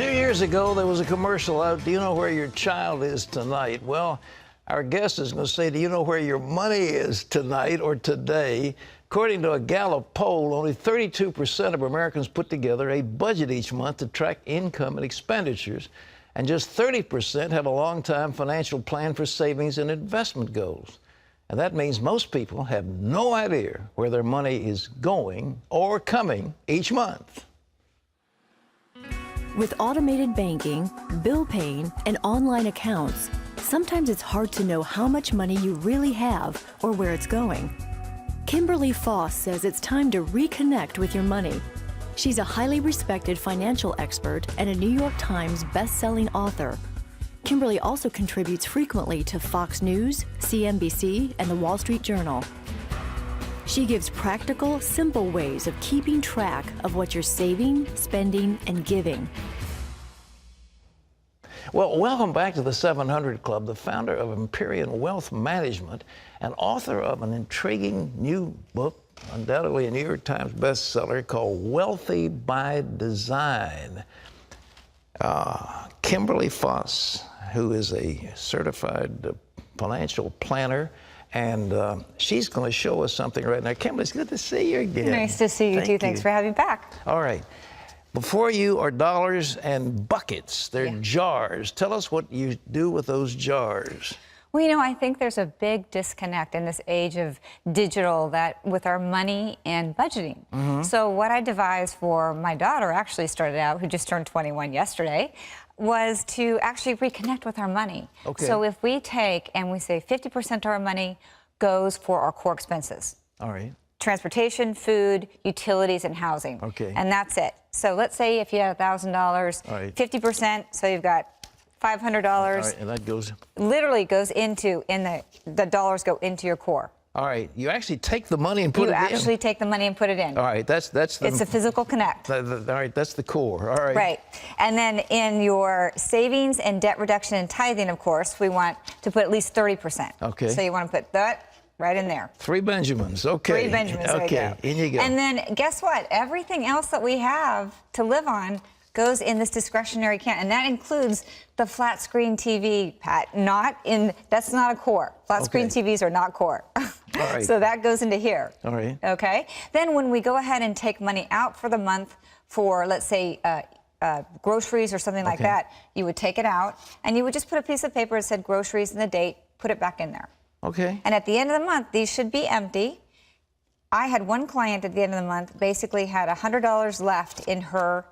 few years ago, there was a commercial out, do you know where your child is tonight? Well, our guest is going to say, do you know where your money is tonight or today? According to a Gallup poll, only 32% of Americans put together a budget each month to track income and expenditures, and just 30% have a long-time financial plan for savings and investment goals. And that means most people have no idea where their money is going or coming each month. With automated banking, bill paying, and online accounts, sometimes it's hard to know how much money you really have or where it's going. Kimberly Foss says it's time to reconnect with your money. She's a highly respected financial expert and a New York Times best-selling author. Kimberly also contributes frequently to Fox News, CNBC, and the Wall Street Journal. She gives practical, simple ways of keeping track of what you're saving, spending, and giving. Well, welcome back to the 700 Club, the founder of Empyrean Wealth Management and author of an intriguing new book, undoubtedly a New York Times bestseller, called Wealthy by Design. Kimberly Foss, who is a certified financial planner, and she's going to show us something right now. Kimberly, it's good to see you again. Nice to see you, too. Thanks for having me back. All right. Before you are dollars and buckets. They're jars. Tell us what you do with those jars. Well, you know, I think there's a big disconnect in this age of digital with our money and budgeting. So what I devised for my daughter, actually started out, who just turned 21 yesterday, was to actually reconnect with our money. Okay. So if we take and we say 50% of our money goes for our core expenses. All right. Transportation, food, utilities, and housing. Okay. And that's it. So let's say if you had $1,000, right. 50%, so you've got $500. All right, and that goes... Literally goes into, the dollars go into your core. All right, you actually take the money and put it in? You actually take the money and put it in. All right, that's the... It's a physical connect. All right, that's the core, all right. Right, and then in your savings and debt reduction and tithing, of course, we want to put at least 30%. Okay. So you want to put that right in there. 3 Benjamins, okay. 3 Benjamins, okay, in you go. And then guess what? Everything else that we have to live on goes in this discretionary account, and that includes the flat screen TV, Pat. That's not a core. Flat screen TVs are not core. All right. So that goes into here. All right. Okay. Then when we go ahead and take money out for the month for, let's say, groceries or something like that, you would take it out and you would just put a piece of paper that said groceries and the date, put it back in there. Okay. And at the end of the month, these should be empty. I had one client at the end of the month basically had $100 left in her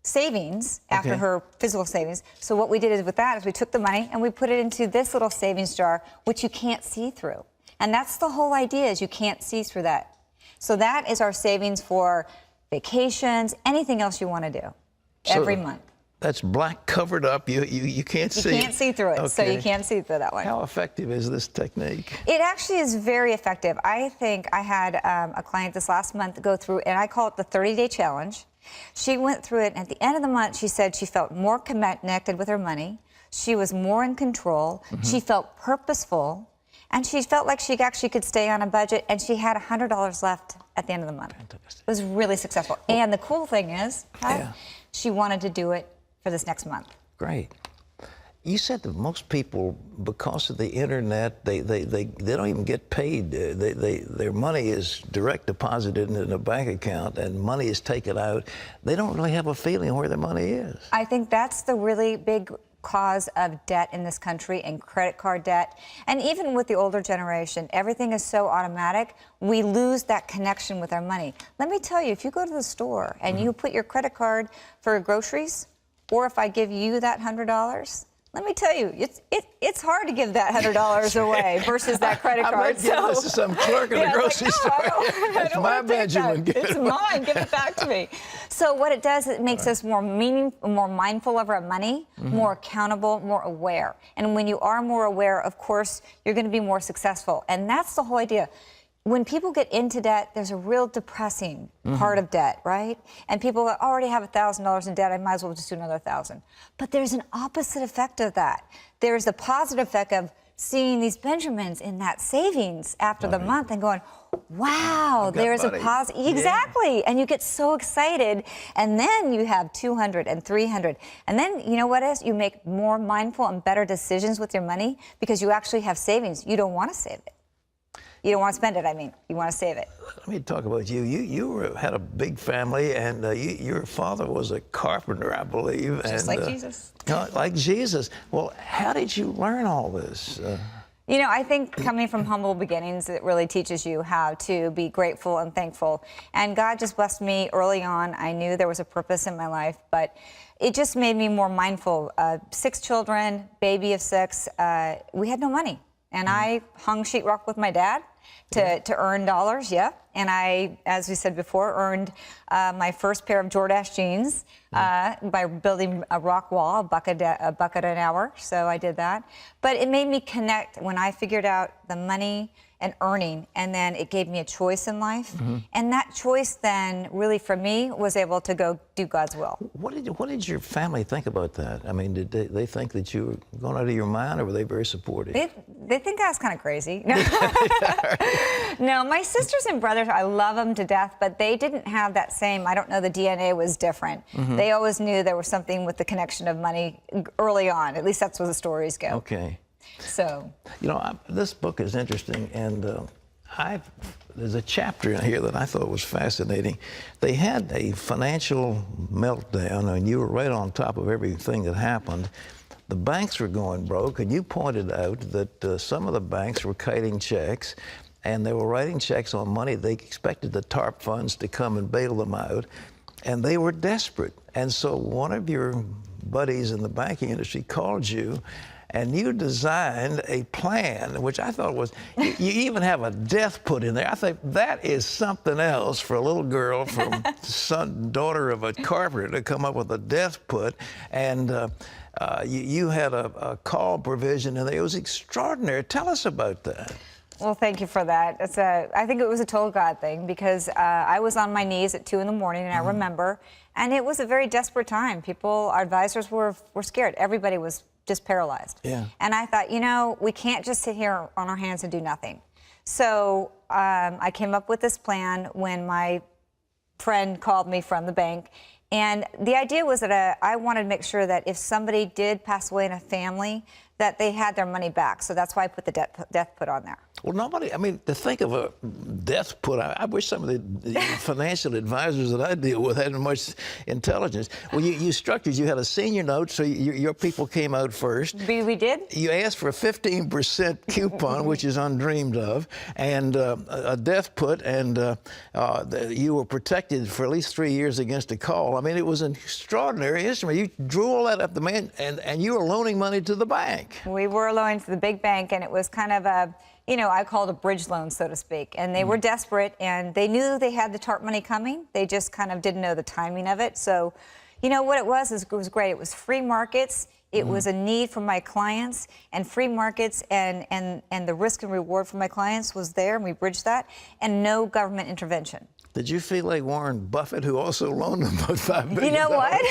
savings after her physical savings. So what we did is with that is we took the money and we put it into this little savings jar, which you can't see through. And that's the whole idea, is you can't see through that. So that is our savings for vacations, anything else you want to do every month. That's black covered up. You can't see. You can't see through it, so you can't see through that one. How effective is this technique? It actually is very effective. I think I had a client this last month go through, and I call it the 30-day challenge. She went through it, and at the end of the month, she said she felt more connected with her money. She was more in control. She felt purposeful, and she felt like she actually could stay on a budget, and she had $100 left at the end of the month. Fantastic. It was really successful. And the cool thing is, she wanted to do it for this next month. Great. You said that most people, because of the internet, they don't even get paid. Their money is direct deposited in a bank account, and money is taken out. They don't really have a feeling where their money is. I think that's the really big cause of debt in this country, and credit card debt. And even with the older generation, everything is so automatic, we lose that connection with our money. Let me tell you, if you go to the store and you put your credit card for groceries, or if I give you that $100, let me tell you, it's hard to give that $100 away versus that credit card. I'm not giving this to some clerk in the grocery store. It's my Benjamin. It's mine. Give it back to me. So what it does, it makes us more mindful of our money, more accountable, more aware. And when you are more aware, of course, you're going to be more successful. And that's the whole idea. When people get into debt, there's a real depressing part of debt, right? And people already have $1,000 in debt, I might as well just do another 1,000. But there's an opposite effect of that. There's the positive effect of seeing these Benjamins in that savings after the month and going, wow, there's money. a positive. Exactly. And you get so excited. And then you have 200 and 300. And then you know what is? You make more mindful and better decisions with your money because you actually have savings. You don't want to save it. You don't want to spend it, I mean. You want to save it. Let me talk about you. Had a big family, and your father was a carpenter, I believe. Just like Jesus. Like Jesus. Well, how did you learn all this? You know, I think coming from humble beginnings, it really teaches you how to be grateful and thankful. And God just blessed me early on. I knew there was a purpose in my life, but it just made me more mindful. 6 children, baby of 6. We had no money. And I hung sheetrock with my dad to earn dollars, yeah. And I, as we said before, earned my first pair of Jordache jeans by building a rock wall, a bucket an hour. So I did that. But it made me connect when I figured out the money and earning, and then it gave me a choice in life. And that choice then really for me was able to go do God's will. What did your family think about that? I mean, did they think that you were going out of your mind, or were they very supportive? They think I was kind of crazy. No, my sisters and brothers, I love them to death, but they didn't have that same, I don't know, the DNA was different. They always knew there was something with the connection of money early on. At least that's where the stories go. Okay. So. You know, this book is interesting, and there's a chapter in here that I thought was fascinating. They had a financial meltdown, and you were right on top of everything that happened. The banks were going broke, and you pointed out that some of the banks were kiting checks, and they were writing checks on money. They expected the TARP funds to come and bail them out, and they were desperate. And so one of your buddies in the banking industry called you, and you designed a plan, which I thought was, you even have a death put in there. I think that is something else for a little girl from daughter of a carpenter to come up with a death put. And you had a call provision in there. It was extraordinary. Tell us about that. Well, thank you for that. I think it was a total God thing because I was on my knees at 2 in the morning, and I remember, and it was a very desperate time. Our advisors were scared. Everybody was just paralyzed. Yeah. And I thought, you know, we can't just sit here on our hands and do nothing. So I came up with this plan when my friend called me from the bank. And the idea was that I wanted to make sure that if somebody did pass away in a family, that they had their money back. So that's why I put the death put on there. Well, nobody, I mean, to think of a death put, I wish some of the financial advisors that I deal with had much intelligence. Well, you structured, you had a senior note, so your people came out first. We did. You asked for a 15% coupon, which is undreamed of, and a death put, and you were protected for at least 3 years against a call. I mean, it was an extraordinary instrument. You drew all that up, and you were loaning money to the bank. We were loaning to the big bank, and it was kind of a, you know, I called a bridge loan, so to speak. And they were desperate, and they knew they had the TARP money coming. They just kind of didn't know the timing of it. So, you know, what it was great. It was free markets. It was a need for my clients, and free markets and the risk and reward for my clients was there, and we bridged that, and no government intervention. Did you feel like Warren Buffett, who also loaned them about $5 billion? You know what?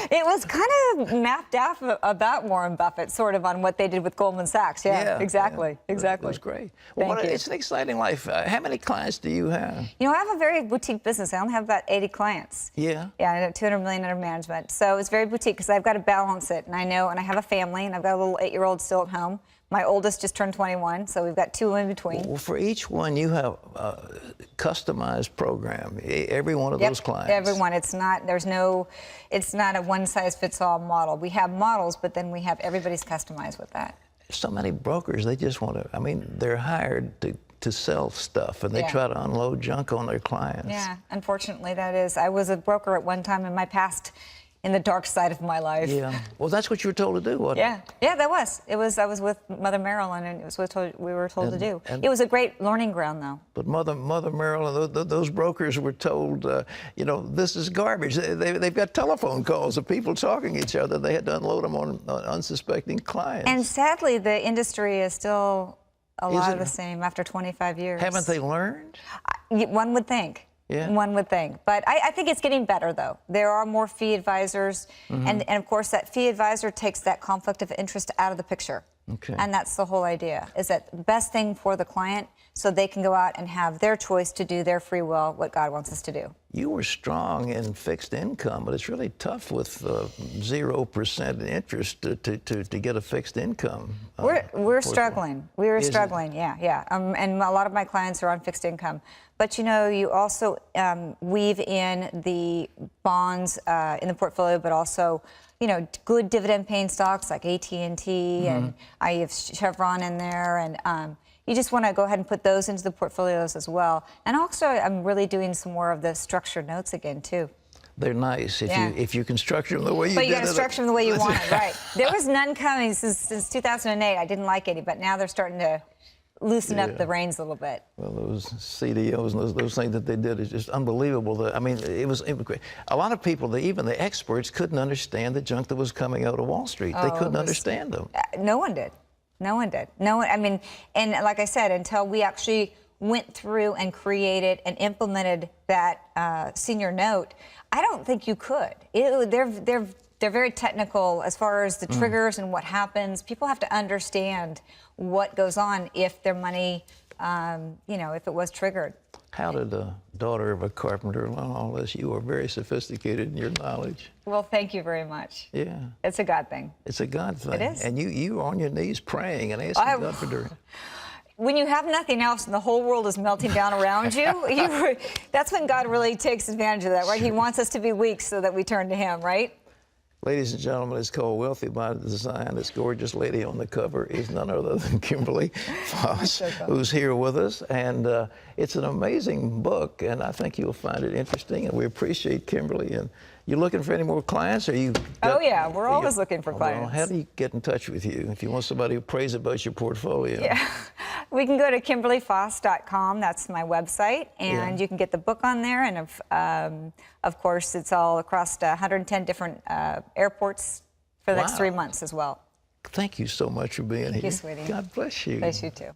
It was kind of mapped out about Warren Buffett, sort of, on what they did with Goldman Sachs. Yeah, exactly. Yeah. Exactly. It was great. Well, it's an exciting life. How many clients do you have? You know, I have a very boutique business. I only have about 80 clients. Yeah? Yeah, I have $200 million under management. So it's very boutique because I've got to balance it. And I know, and I have a family, and I've got a little 8-year-old still at home. My oldest just turned 21, so we've got 2 in between. Well, for each one, you have a customized program. Every one of those clients. Every one. It's not a one-size-fits-all model. We have models, but then we have everybody's customized with that. So many brokers, they just want to, I mean, they're hired to sell stuff, and they try to unload junk on their clients. Yeah, unfortunately, that is. I was a broker at one time in my past, in the dark side of my life. Yeah. Well, that's what you were told to do, wasn't it? Yeah, that was. I was with Mother Marilyn, and it was what we were told to do. It was a great learning ground, though. But Mother Marilyn, those brokers were told, you know, this is garbage. They've got telephone calls of people talking to each other. They had to unload them on unsuspecting clients. And sadly, the industry is still a lot of the same after 25 years. Haven't they learned? One would think. Yeah. One would think. But I think it's getting better, though. There are more fee advisors. And of course, that fee advisor takes that conflict of interest out of the picture. Okay. And that's the whole idea, is that the best thing for the client so they can go out and have their choice to do their free will, what God wants us to do. You were strong in fixed income, but it's really tough with 0% interest to get a fixed income. We're struggling. We were struggling, yeah. And a lot of my clients are on fixed income. But you also weave in the bonds in the portfolio, but also good dividend-paying stocks like AT&T, and I have Chevron in there, and you just want to go ahead and put those into the portfolios as well. And also, I'm really doing some more of the structured notes again too. They're nice if you can structure them the way you did. But you got to structure them the way you want it, right? There was none coming since 2008. I didn't like any, but now they're starting to loosen up the reins a little bit. Well, those CDOs and those things that they did is just unbelievable. I mean, it was great. A lot of people, even the experts, couldn't understand the junk that was coming out of Wall Street. They couldn't understand them. No one did. No one did. No one. I mean, and like I said, until we actually went through and created and implemented that senior note, I don't think you could. They're very technical as far as the triggers and what happens. People have to understand what goes on if their money, if it was triggered. How did the daughter of a carpenter learn all this? You are very sophisticated in your knowledge. Well, thank you very much. Yeah. It's a God thing. It's a God thing. It is. And you are on your knees praying and asking God for direction. When you have nothing else and the whole world is melting down around you, that's when God really takes advantage of that, right? He wants us to be weak so that we turn to Him, right? Ladies and gentlemen, it's called Wealthy by Design. This gorgeous lady on the cover is none other than Kimberly Foss, who's here with us. And it's an amazing book, and I think you'll find it interesting. And we appreciate Kimberly. And you looking for any more clients? Or oh, yeah, we're always looking for clients. Well, how do you get in touch with you if you want somebody who prays about your portfolio? Yeah, we can go to KimberlyFoss.com. That's my website, and you can get the book on there. And of course, it's all across 110 different airports for the next 3 months as well. Thank you so much for being here. Thank you, sweetie. God bless you. Bless you too.